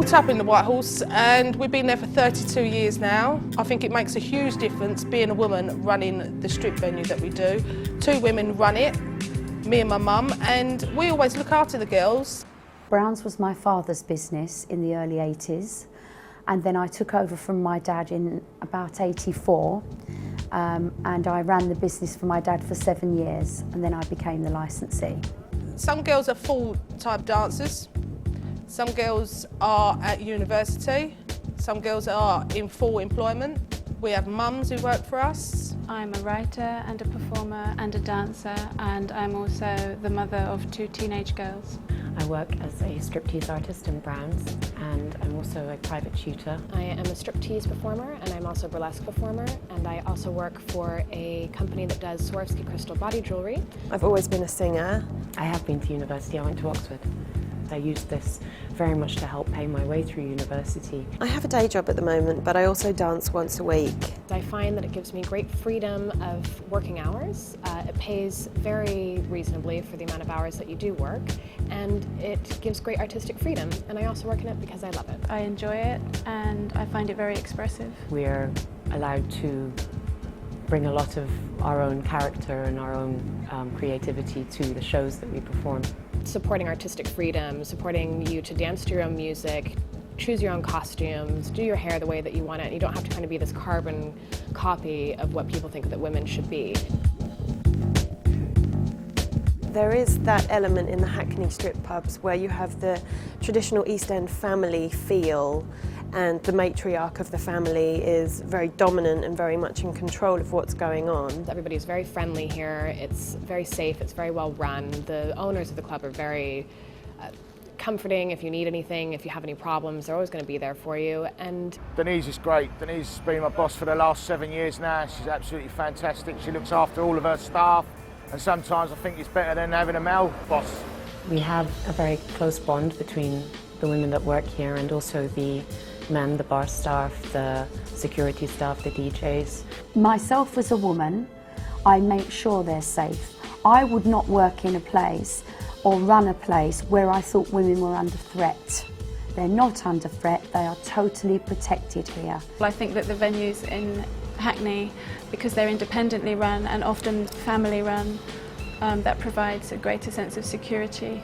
brought up in the White Horse and we've been there for 32 years now. I think it makes a huge difference being a woman running the strip venue that we do. 2 women run it, me and my mum, and we always look after the girls. Brown's was my father's business in the early 80s, and then I took over from my dad in about 84, and I ran the business for my dad for 7 years, and then I became the licensee. Some girls are full-time dancers, some girls are at university, some girls are in full employment. We have mums who work for us. I'm a writer and a performer and a dancer, and I'm also the mother of 2 teenage girls. I work as a striptease artist in Brown's, and I'm also a private tutor. I am a striptease performer, and I'm also a burlesque performer, and I also work for a company that does Swarovski crystal body jewellery. I've always been a singer. I have been to university. I went to Oxford. I used this very much to help pay my way through university. I have a day job at the moment, but I also dance once a week. I find that it gives me great freedom of working hours. It pays very reasonably for the amount of hours that you do work, and it gives great artistic freedom, and I also work in it because I love it. I enjoy it and I find it very expressive. We're allowed to bring a lot of our own character and our own creativity to the shows that we perform. Supporting artistic freedom, supporting you to dance to your own music, choose your own costumes, do your hair the way that you want it. You don't have to kind of be this carbon copy of what people think that women should be. There is that element in the Hackney strip pubs where you have the traditional East End family feel, and the matriarch of the family is very dominant and very much in control of what's going on. Everybody's very friendly here, it's very safe, it's very well run. The owners of the club are very comforting. If you need anything, if you have any problems, they're always going to be there for you. And Denise is great. Denise has been my boss for the last 7 years now. She's absolutely fantastic. She looks after all of her staff, and sometimes I think it's better than having a male boss. We have a very close bond between the women that work here and also the men, the bar staff, the security staff, the DJs. Myself as a woman, I make sure they're safe. I would not work in a place or run a place where I thought women were under threat. They're not under threat, they are totally protected here. I think that the venues in Hackney, because they're independently run and often family run, that provides a greater sense of security.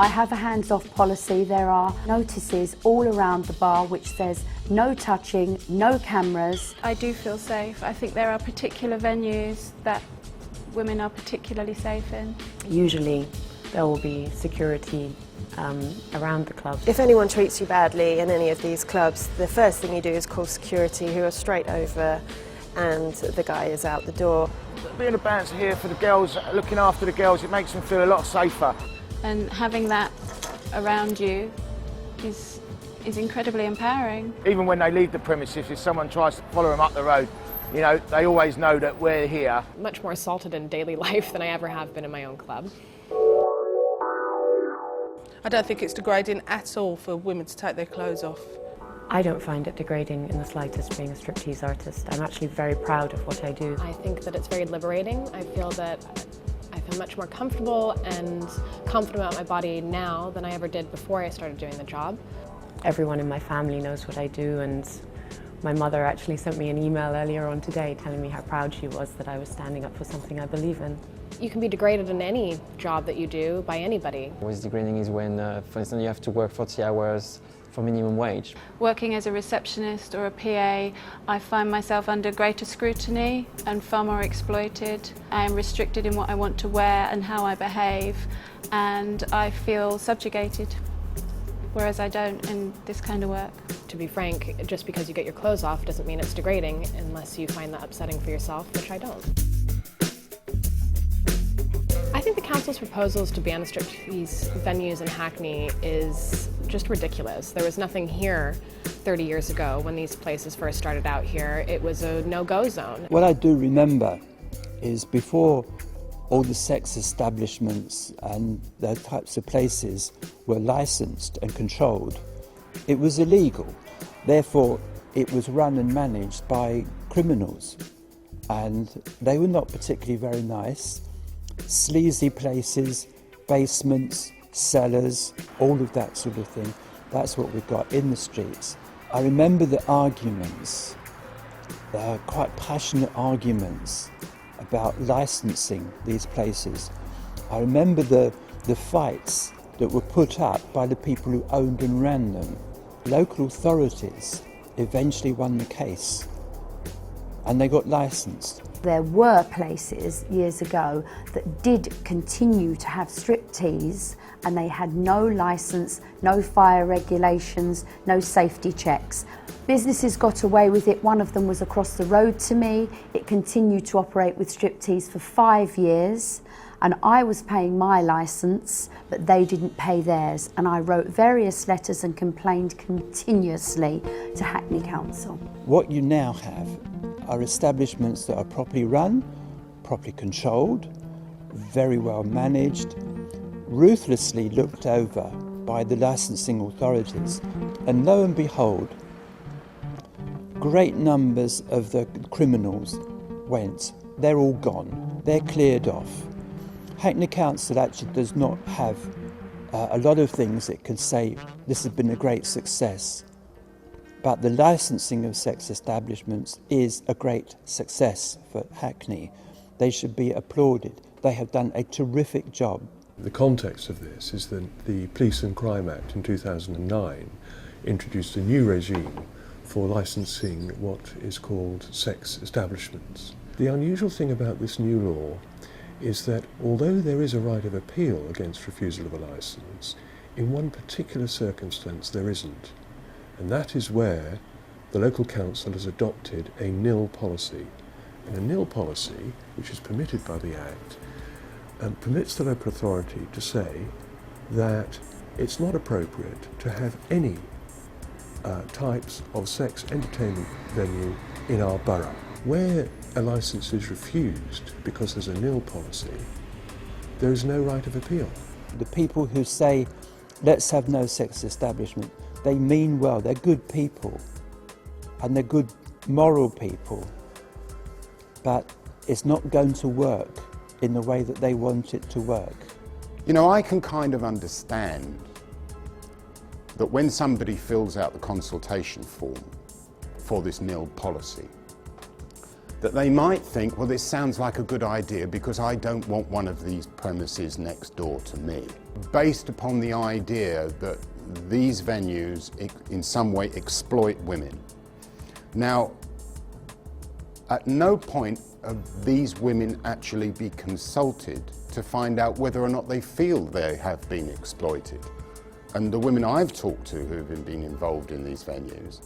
I have a hands-off policy. There are notices all around the bar which says no touching, no cameras. I do feel safe. I think there are particular venues that women are particularly safe in. Usually there will be security around the club. If anyone treats you badly in any of these clubs, the first thing you do is call security, who are straight over, and the guy is out the door. Being a bouncer here for the girls, looking after the girls, it makes them feel a lot safer. And having that around you is incredibly empowering. Even when they leave the premises, if someone tries to follow them up the road, you know, they always know that we're here. much more assaulted in daily life than I ever have been in my own club. I don't think it's degrading at all for women to take their clothes off. I don't find it degrading in the slightest being a striptease artist. I'm actually very proud of what I do. I think that it's very liberating. I feel much more comfortable and confident about my body now than I ever did before I started doing the job. Everyone in my family knows what I do, and my mother actually sent me an email earlier on today telling me how proud she was that I was standing up for something I believe in. You can be degraded in any job that you do by anybody. What's degrading is when, for instance, you have to work 40 hours for minimum wage. Working as a receptionist or a PA, I find myself under greater scrutiny and far more exploited. I am restricted in what I want to wear and how I behave, and I feel subjugated, whereas I don't in this kind of work. To be frank, just because you get your clothes off doesn't mean it's degrading unless you find that upsetting for yourself, which I don't. I think the council's proposals to ban striptease venues in Hackney is just ridiculous. There was nothing here 30 years ago when these places first started out here. It was a no-go zone. What I do remember is before all the sex establishments and those types of places were licensed and controlled, it was illegal. Therefore, it was run and managed by criminals, and they were not particularly very nice. Sleazy places, basements, cellars, all of that sort of thing. That's what we've got in the streets. I remember the arguments, quite passionate arguments about licensing these places. I remember the fights that were put up by the people who owned and ran them. Local authorities eventually won the case and they got licensed. There were places years ago that did continue to have striptease and they had no licence, no fire regulations, no safety checks. Businesses got away with it. One of them was across the road to me. It continued to operate with striptease for 5 years and I was paying my licence but they didn't pay theirs, and I wrote various letters and complained continuously to Hackney Council. What you now have are establishments that are properly run, properly controlled, very well managed, ruthlessly looked over by the licensing authorities, and lo and behold, great numbers of the criminals went. They're all gone, they're cleared off. Hackney Council actually does not have a lot of things it can say this has been a great success, but the licensing of sex establishments is a great success for Hackney. They should be applauded. They have done a terrific job. The context of this is that the Police and Crime Act in 2009 introduced a new regime for licensing what is called sex establishments. The unusual thing about this new law is that although there is a right of appeal against refusal of a licence, in one particular circumstance there isn't. And that is where the local council has adopted a nil policy. And a nil policy, which is permitted by the Act, permits the local authority to say that it's not appropriate to have any types of sex entertainment venue in our borough. Where a licence is refused because there's a nil policy, there is no right of appeal. The people who say, let's have no sex establishment, they mean well, they're good people, and they're good moral people, but it's not going to work in the way that they want it to work. You know, I can kind of understand that when somebody fills out the consultation form for this nil policy, that they might think, well, this sounds like a good idea because I don't want one of these premises next door to me. Based upon the idea that these venues in some way exploit women. Now, at no point have these women actually be consulted to find out whether or not they feel they have been exploited. And the women I've talked to who have been involved in these venues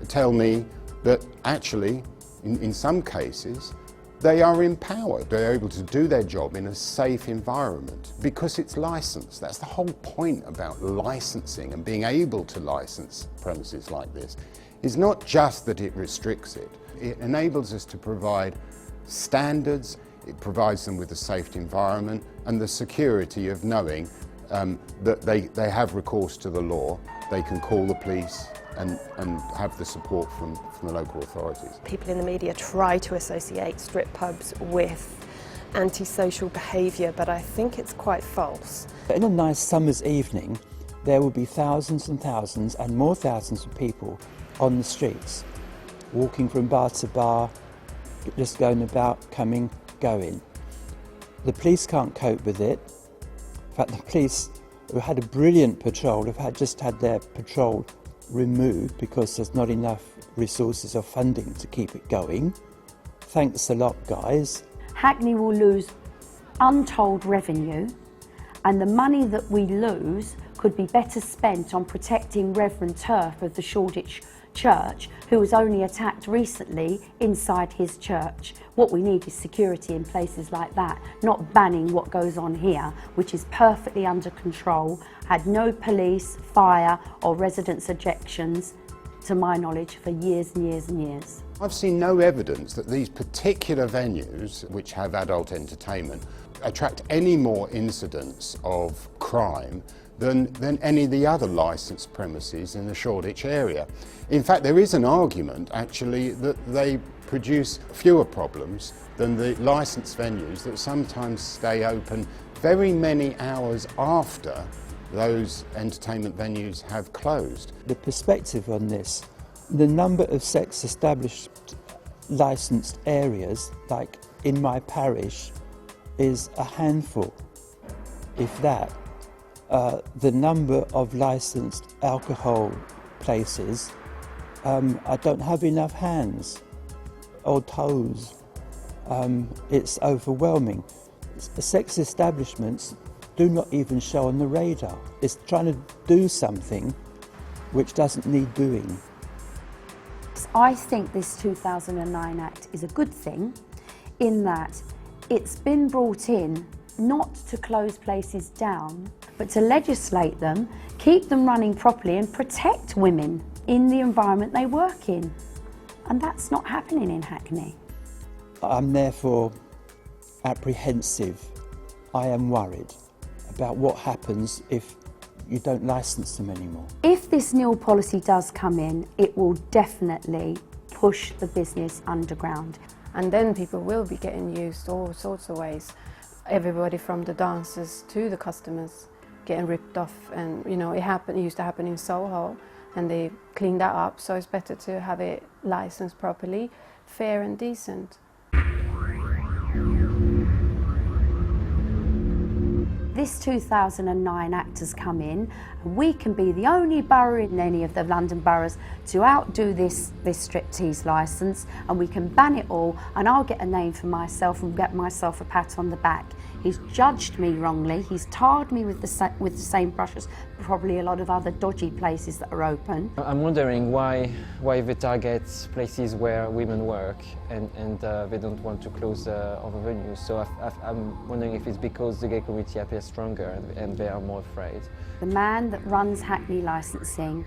tell me that actually, in some cases, they are empowered. They're able to do their job in a safe environment because it's licensed. That's the whole point about licensing and being able to license premises like this. Is not just that it restricts it. It enables us to provide standards, it provides them with a safe environment and the security of knowing that they have recourse to the law, they can call the police and have the support from the local authorities. People in the media try to associate strip pubs with antisocial behaviour, but I think it's quite false. In a nice summer's evening, there will be thousands and thousands and more thousands of people on the streets, walking from bar to bar, just going about, coming, going. The police can't cope with it. In fact, the police, who had a brilliant patrol, have just had their patrol removed because there's not enough resources or funding to keep it going. Thanks a lot, guys. Hackney will lose untold revenue, and the money that we lose could be better spent on protecting Reverend Turf of the Shoreditch Church, who was only attacked recently inside his church. What we need is security in places like that, not banning what goes on here, which is perfectly under control, had no police, fire or residents' objections, to my knowledge, for years and years and years. I've seen no evidence that these particular venues, which have adult entertainment, attract any more incidents of crime than any of the other licensed premises in the Shoreditch area. In fact, there is an argument, actually, that they produce fewer problems than the licensed venues that sometimes stay open very many hours after those entertainment venues have closed. The perspective on this, the number of sex established licensed areas, like in my parish, is a handful, if that. The number of licensed alcohol places, I don't have enough hands or toes. It's overwhelming. Sex establishments do not even show on the radar. It's trying to do something which doesn't need doing. I think this 2009 Act is a good thing in that it's been brought in not to close places down, but to legislate them, keep them running properly and protect women in the environment they work in. And that's not happening in Hackney. I'm therefore apprehensive. I am worried about what happens if you don't licence them anymore. If this nil policy does come in, it will definitely push the business underground. And then people will be getting used all sorts of ways. Everybody from the dancers to the customers getting ripped off, and you know, it used to happen in Soho, and they cleaned that up, so it's better to have it licensed properly, fair and decent. This 2009 Act has come in, and we can be the only borough in any of the London boroughs to outdo this striptease licence, and we can ban it all, and I'll get a name for myself and get myself a pat on the back. He's judged me wrongly, he's tarred me with the same brush as probably a lot of other dodgy places that are open. I'm wondering why they target places where women work and they don't want to close other venues. So I'm wondering if it's because the gay community appears stronger and they are more afraid. The man that runs Hackney licensing,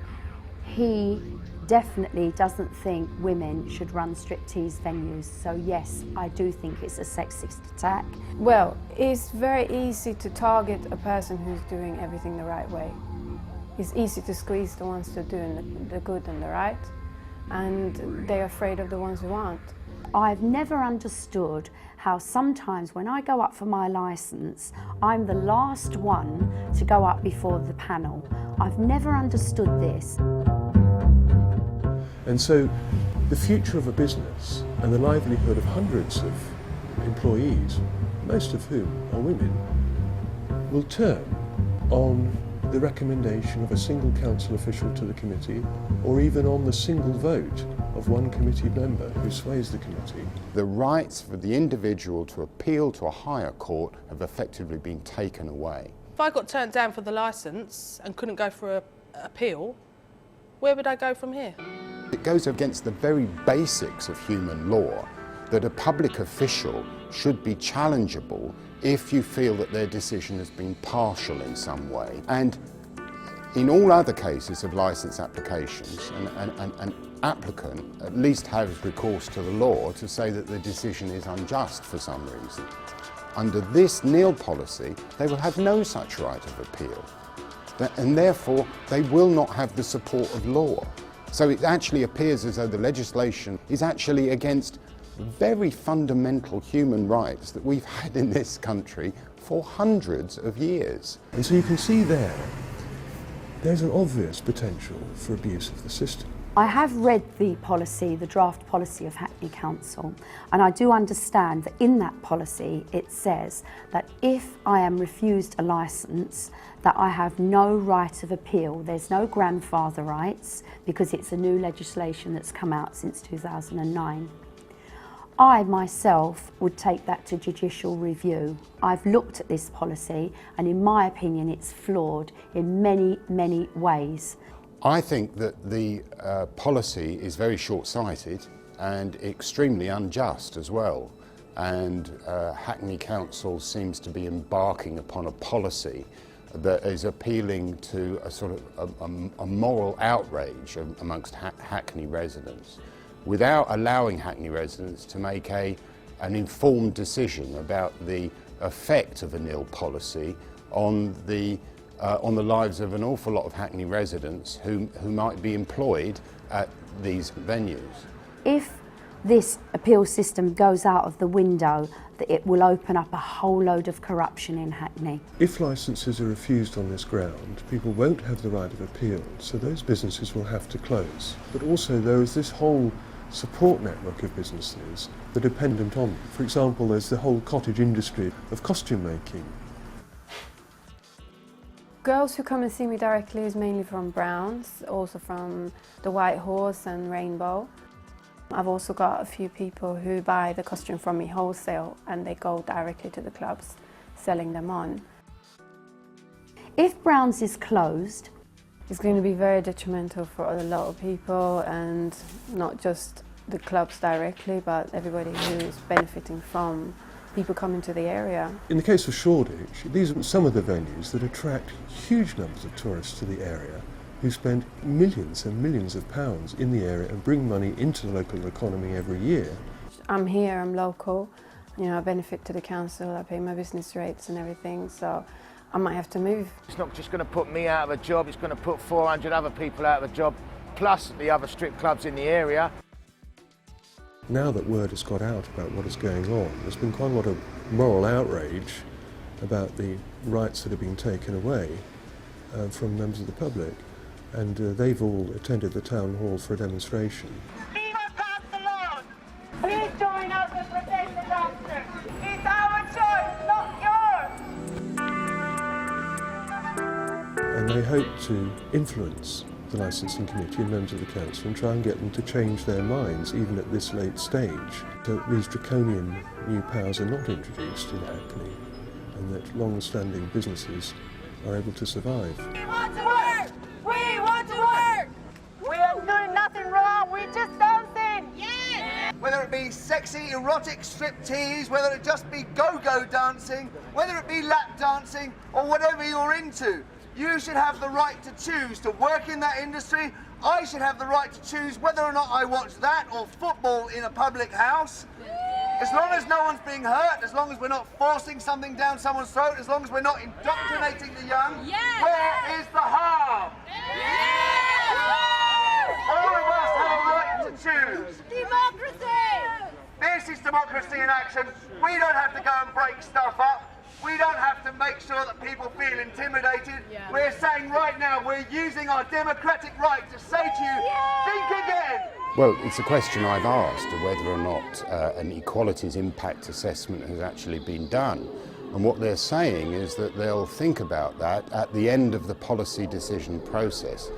he definitely doesn't think women should run striptease venues. So yes, I do think it's a sexist attack. Well, it's very easy to target a person who's doing everything the right way. It's easy to squeeze the ones that are doing the good and the right, and they're afraid of the ones who aren't. I've never understood how sometimes when I go up for my licence, I'm the last one to go up before the panel. I've never understood this. And so the future of a business and the livelihood of hundreds of employees, most of whom are women, will turn on the recommendation of a single council official to the committee, or even on the single vote of one committee member who sways the committee. The rights for the individual to appeal to a higher court have effectively been taken away. If I got turned down for the licence and couldn't go for an appeal, where would I go from here? It goes against the very basics of human law that a public official should be challengeable if you feel that their decision has been partial in some way. And in all other cases of licence applications, an applicant at least has recourse to the law to say that the decision is unjust for some reason. Under this nil policy, they will have no such right of appeal, and therefore they will not have the support of law. So it actually appears as though the legislation is actually against very fundamental human rights that we've had in this country for hundreds of years. And so you can see there's an obvious potential for abuse of the system. I have read the policy, the draft policy of Hackney Council, and I do understand that in that policy it says that if I am refused a licence, that I have no right of appeal. There's no grandfather rights because it's a new legislation that's come out since 2009. I myself would take that to judicial review. I've looked at this policy and in my opinion it's flawed in many, many ways. I think that the policy is very short-sighted and extremely unjust as well. And Hackney Council seems to be embarking upon a policy that is appealing to a sort of a moral outrage amongst Hackney residents, without allowing Hackney residents to make an informed decision about the effect of a nil policy on the lives of an awful lot of Hackney residents who might be employed at these venues. If this appeal system goes out of the window, that it will open up a whole load of corruption in Hackney. If licences are refused on this ground, people won't have the right of appeal, so those businesses will have to close. But also there is this whole support network of businesses that are dependent on them. For example, there's the whole cottage industry of costume making. Girls who come and see me directly is mainly from Browns, also from the White Horse and Rainbow. I've also got a few people who buy the costume from me wholesale and they go directly to the clubs selling them on. If Browns is closed, it's going to be very detrimental for a lot of people, and not just the clubs directly, but everybody who's benefiting from people coming to the area. In the case of Shoreditch, these are some of the venues that attract huge numbers of tourists to the area who spend millions and millions of pounds in the area and bring money into the local economy every year. I'm here, I'm local, you know, I benefit to the council, I pay my business rates and everything, so I might have to move. It's not just going to put me out of a job, it's going to put 400 other people out of a job, plus the other strip clubs in the area. Now that word has got out about what is going on, there's been quite a lot of moral outrage about the rights that have been taken away from members of the public. And they've all attended the town hall for a demonstration. We must pass the laws. Please join us and protect the dancers. It's our choice, not yours. And they hope to influence the licensing committee and members of the council and try and get them to change their minds even at this late stage, so that these draconian new powers are not introduced in Hackney and that long-standing businesses are able to survive. We want to work! We want to work! We are doing nothing wrong, we're just dancing! Yes! Whether it be sexy, erotic striptease, whether it just be go-go dancing, whether it be lap dancing, or whatever you're into, you should have the right to choose to work in that industry. I should have the right to choose whether or not I watch that or football in a public house. As long as no one's being hurt, as long as we're not forcing something down someone's throat, as long as we're not indoctrinating the young, where is the harm? All of us have a right to choose. Democracy! This is democracy in action. We don't have to go and break stuff up. We don't have to make sure that people feel intimidated. We're saying right now, we're using our democratic right to say to you, think again. Well, it's a question I've asked of whether or not an equalities impact assessment has actually been done. And what they're saying is that they'll think about that at the end of the policy decision process.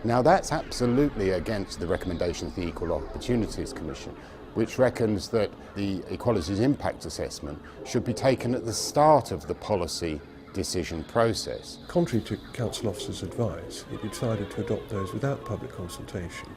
Now, that's absolutely against the recommendations of the Equal Opportunities Commission, which reckons that the equalities impact assessment should be taken at the start of the policy decision process. Contrary to council officers' advice, it decided to adopt those without public consultation.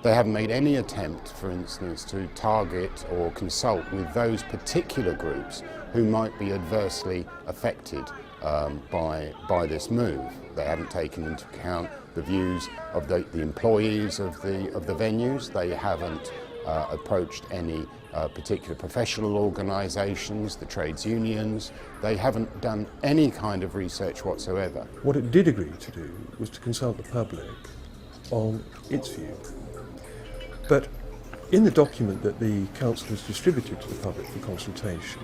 They haven't made any attempt, for instance, to target or consult with those particular groups who might be adversely affected by this move. They haven't taken into account the views of the employees of the venues. They haven't approached any particular professional organisations, the trades unions. They haven't done any kind of research whatsoever. What it did agree to do was to consult the public on its view. But in the document that the council has distributed to the public for consultation,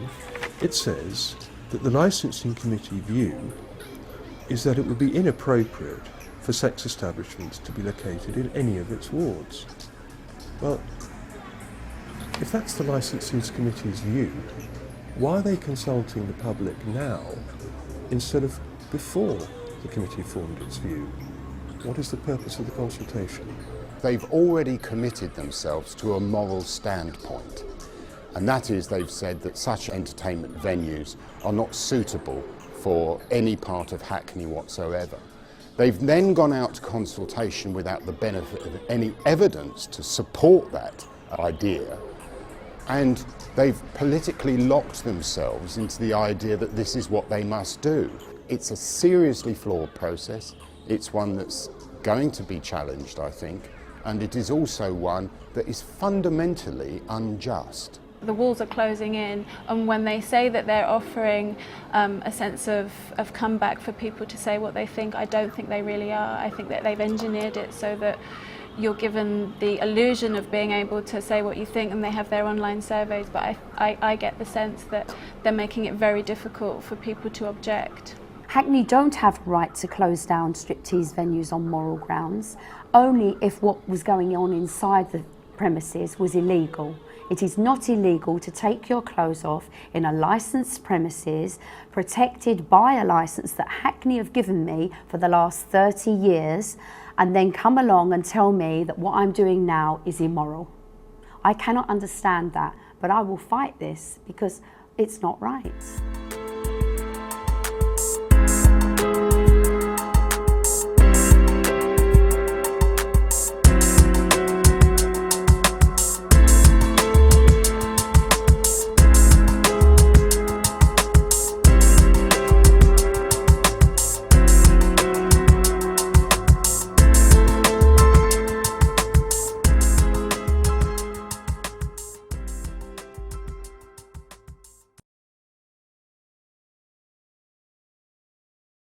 it says that the licensing committee view is that it would be inappropriate for sex establishments to be located in any of its wards. Well, if that's the licensing committee's view, why are they consulting the public now instead of before the committee formed its view? What is the purpose of the consultation? They've already committed themselves to a moral standpoint, and that is they've said that such entertainment venues are not suitable for any part of Hackney whatsoever. They've then gone out to consultation without the benefit of any evidence to support that idea, and they've politically locked themselves into the idea that this is what they must do. It's a seriously flawed process. It's one that's going to be challenged, I think, and it is also one that is fundamentally unjust. The walls are closing in, and when they say that they're offering a sense of comeback for people to say what they think, I don't think they really are. I think that they've engineered it so that you're given the illusion of being able to say what you think, and they have their online surveys, but I get the sense that they're making it very difficult for people to object. Hackney don't have a right to close down striptease venues on moral grounds, only if what was going on inside the premises was illegal. It is not illegal to take your clothes off in a licensed premises, protected by a licence that Hackney have given me for the last 30 years, and then come along and tell me that what I'm doing now is immoral. I cannot understand that, but I will fight this because it's not right.